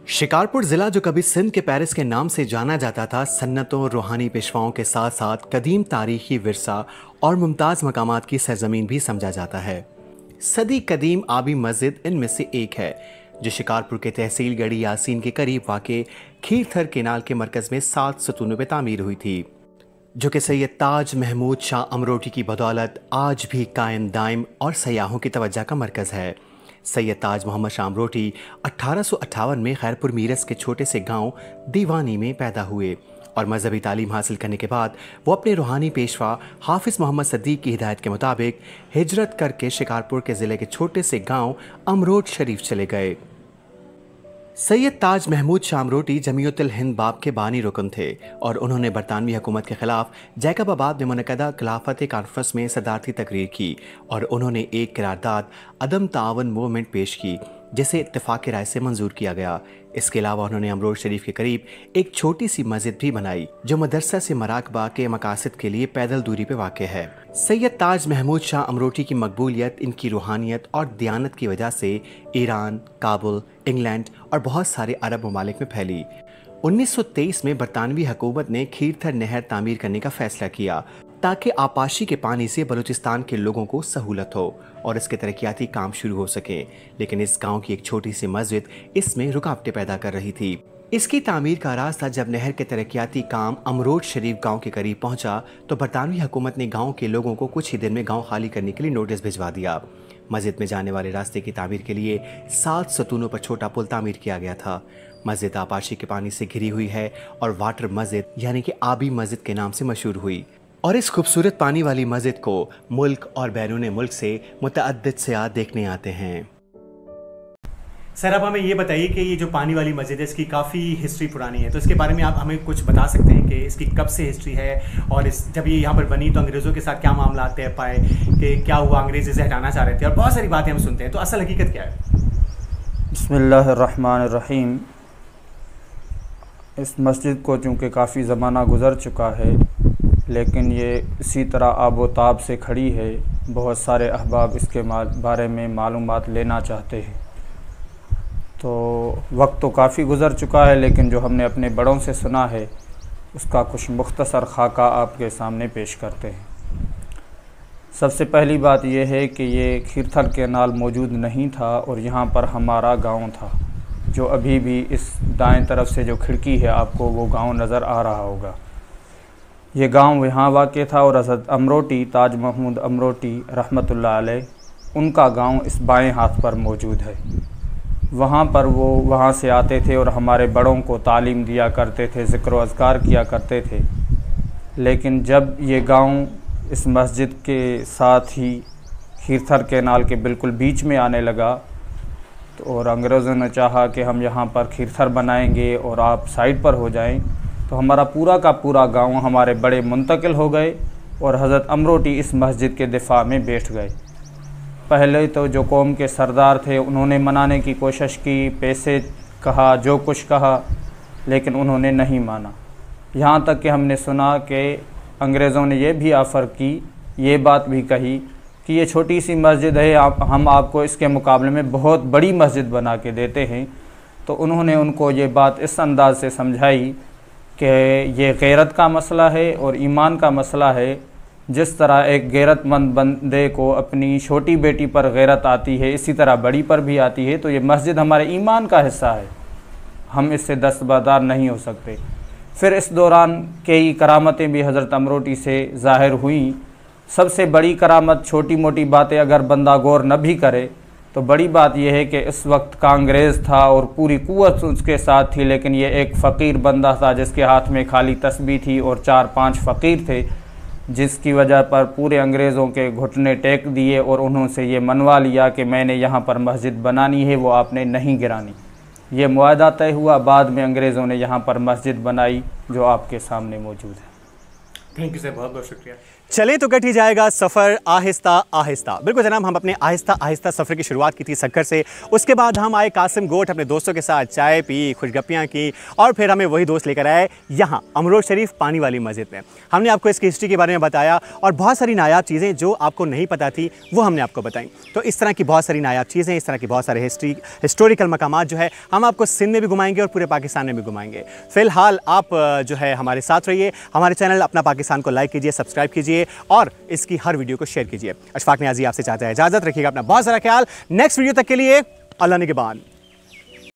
शिकारपुर जिला जो कभी सिंध के पेरिस के नाम से जाना जाता था, सन्नतों रूहानी पेशवाओं के साथ साथ कदीम तारीखी विरसा और मुमताज़ मकामात की सरजमीन भी समझा जाता है। सदी कदीम आबी मस्जिद इनमें से एक है, जो शिकारपुर के तहसील गढ़ी यासीन के करीब वाक़े खीरथर केनाल के मरकज़ में 7 सतूनों पे तामीर हुई थी, जो कि सैयद ताज महमूद शाह अमरोटी की बदौलत आज भी कायम दायम और सयाहों की तवज्जो का मरकज़ है। सैयद ताज मोहम्मद शाह अमरोटी 1858 में खैरपुर मीरस के छोटे से गांव दीवानी में पैदा हुए और मजहबी तालीम हासिल करने के बाद वो अपने रूहानी पेशवा हाफिज़ मोहम्मद सदीक की हिदायत के मुताबिक हिजरत करके शिकारपुर के ज़िले के छोटे से गांव अमरोट शरीफ चले गए। सैयद ताज महमूद शाह अमरोटी जमीयतुल हिंद बाब के बानी रुकन थे और उन्होंने बरतानवी हुकूमत के खिलाफ जैकबाबाद में मुनक़दा खिलाफत कॉन्फ्रेंस में सदारती तकरीर की और उन्होंने एक करारदाद अदम तावन मूवमेंट पेश की, जिसे इत्तेफाक राय से मंजूर किया गया। इसके अलावा उन्होंने अमरोट शरीफ के करीब एक छोटी सी मस्जिद भी बनाई, जो मदरसा से मराकबा के मकासद के लिए पैदल दूरी पर वाक़ है। सैयद ताज महमूद शाह अमरोटी की मकबूलियत इनकी रूहानियत और दियानत की वजह से ईरान, काबुल, इंग्लैंड और बहुत सारे अरब ममालिक में फैली। 1923 में बरतानवी हुकूमत ने खीरथर नहर तामीर करने का फैसला किया ताकि आपाशी के पानी से बलूचिस्तान के लोगों को सहूलत हो और इसके तरक्याती काम शुरू हो सके, लेकिन इस गांव की एक छोटी सी मस्जिद इसमें रुकावटें पैदा कर रही थी। इसकी तामीर का राज था जब नहर के तरक्याती काम अमरोट शरीफ गांव के करीब पहुंचा तो बरतानवी हुकूमत ने गांव के लोगों को कुछ ही दिन में गांव खाली करने के लिए नोटिस भिजवा दिया। मस्जिद में जाने वाले रास्ते की तामीर के लिए 7 सतूनों पर छोटा पुल तामीर किया गया था। मस्जिद आपाशी के पानी से घिरी हुई है और वाटर मस्जिद यानी कि आबी मस्जिद के नाम से मशहूर हुई और इस खूबसूरत पानी वाली मस्जिद को मुल्क और बैरून मुल्क से मुतअद्दिद सयाह देखने आते हैं। सर, अब हमें ये बताइए कि ये जो पानी वाली मस्जिद है इसकी काफ़ी हिस्ट्री पुरानी है, तो इसके बारे में आप हमें कुछ बता सकते हैं कि इसकी कब से हिस्ट्री है और जब ये यहाँ पर बनी तो अंग्रेज़ों के साथ क्या मामला तय पाए कि क्या हुआ, अंग्रेज़ इसे हटाना चाह रहे थे और बहुत सारी बातें हम सुनते हैं, तो असल हकीकत क्या है? बिस्मिल्लाहिर्रहमानिर्रहीम। इस मस्जिद को चूँकि काफ़ी ज़माना गुज़र चुका है लेकिन ये इसी तरह आबोताब से खड़ी है। बहुत सारे अहबाब इसके बारे में मालूमात लेना चाहते हैं, तो वक्त तो काफ़ी गुज़र चुका है लेकिन जो हमने अपने बड़ों से सुना है उसका कुछ मुख्तसर खाका आपके सामने पेश करते हैं। सबसे पहली बात यह है कि ये खीरथर केनाल मौजूद नहीं था और यहाँ पर हमारा गांव था, जो अभी भी इस दाएं तरफ से जो खिड़की है आपको वो गांव नज़र आ रहा होगा। ये गांव यहाँ वाक़ था और हज़रत अमरोटी ताज महमूद अमरोटी रहमतुल्लाह अलैह उनका गांव इस बाएं हाथ पर मौजूद है। वहाँ पर वो वहाँ से आते थे और हमारे बड़ों को तालीम दिया करते थे, ज़िक्र व अज़कार किया करते थे। लेकिन जब ये गांव इस मस्जिद के साथ ही खीरथर केनाल के बिल्कुल बीच में आने लगा तो और अंग्रेज़ों ने चाहा कि हम यहाँ पर खीरथर बनाएंगे और आप साइड पर हो जाएं, तो हमारा पूरा का पूरा गांव हमारे बड़े मुंतकिल हो गए और हज़रत अमरोटी इस मस्जिद के दिफा में बैठ गए। पहले तो जो कौम के सरदार थे उन्होंने मनाने की कोशिश की, पैसे कहा, जो कुछ कहा, लेकिन उन्होंने नहीं माना। यहाँ तक कि हमने सुना कि अंग्रेज़ों ने यह भी ऑफ़र की, ये बात भी कही कि ये छोटी सी मस्जिद है, हम आपको इसके मुकाबले में बहुत बड़ी मस्जिद बना के देते हैं। तो उन्होंने उनको ये बात इस अंदाज़ से समझाई कि ये गैरत का मसला है और ईमान का मसला है। जिस तरह एक गैरतमंद बंदे को अपनी छोटी बेटी पर गैरत आती है, इसी तरह बड़ी पर भी आती है, तो ये मस्जिद हमारे ईमान का हिस्सा है, हम इससे दस्तबरदार नहीं हो सकते। फिर इस दौरान कई करामतें भी हज़रत अमरोटी से ज़ाहिर हुई। सबसे बड़ी करामत, छोटी मोटी बातें अगर बंदा गौर न भी करे तो बड़ी बात यह है कि इस वक्त कांग्रेस था और पूरी कुव्वत उसके साथ थी, लेकिन ये एक फ़कीर बंदा था जिसके हाथ में खाली तस्बीह थी और 4-5 फ़कीर थे, जिसकी वजह पर पूरे अंग्रेज़ों के घुटने टेक दिए और उन्होंने ये मनवा लिया कि मैंने यहाँ पर मस्जिद बनानी है, वो आपने नहीं गिरानी। ये मुआहदा तय हुआ। बाद में अंग्रेज़ों ने यहाँ पर मस्जिद बनाई जो आपके सामने मौजूद है। थैंक यू सर, बहुत बहुत शुक्रिया। चलें तो कट ही जाएगा सफ़र आहिस्ता आहिस्ता। बिल्कुल जनाब, हम अपने आहिस्ता आहिस्ता सफ़र की शुरुआत की थी सक्कर से। उसके बाद हम आए कासिम गोट, अपने दोस्तों के साथ चाय पी, खुशगप्पियाँ की, और फिर हमें वही दोस्त लेकर आए यहाँ अमरोड शरीफ पानी वाली मस्जिद में। हमने आपको इसकी हिस्ट्री के बारे में बताया और बहुत सारी नायाब चीज़ें जो आपको नहीं पता थी वो हमने आपको बताई। तो इस तरह की बहुत सारी नायाब चीज़ें, इस तरह की बहुत सारे हिस्टोरिकल मकामात जो है हम आपको सिंध में भी घुमाएंगे और पूरे पाकिस्तान में भी घुमाएंगे। फ़िलहाल आप जो है हमारे साथ रहिए, हमारे चैनल अपना पाकिस्तान को लाइक कीजिए, सब्सक्राइब कीजिए और इसकी हर वीडियो को शेयर कीजिए। अशफाक नियाज़ी आपसे चाहता है इजाज़त, रखिएगा अपना बहुत सारा ख्याल। नेक्स्ट वीडियो तक के लिए अल्लाह निगहबान।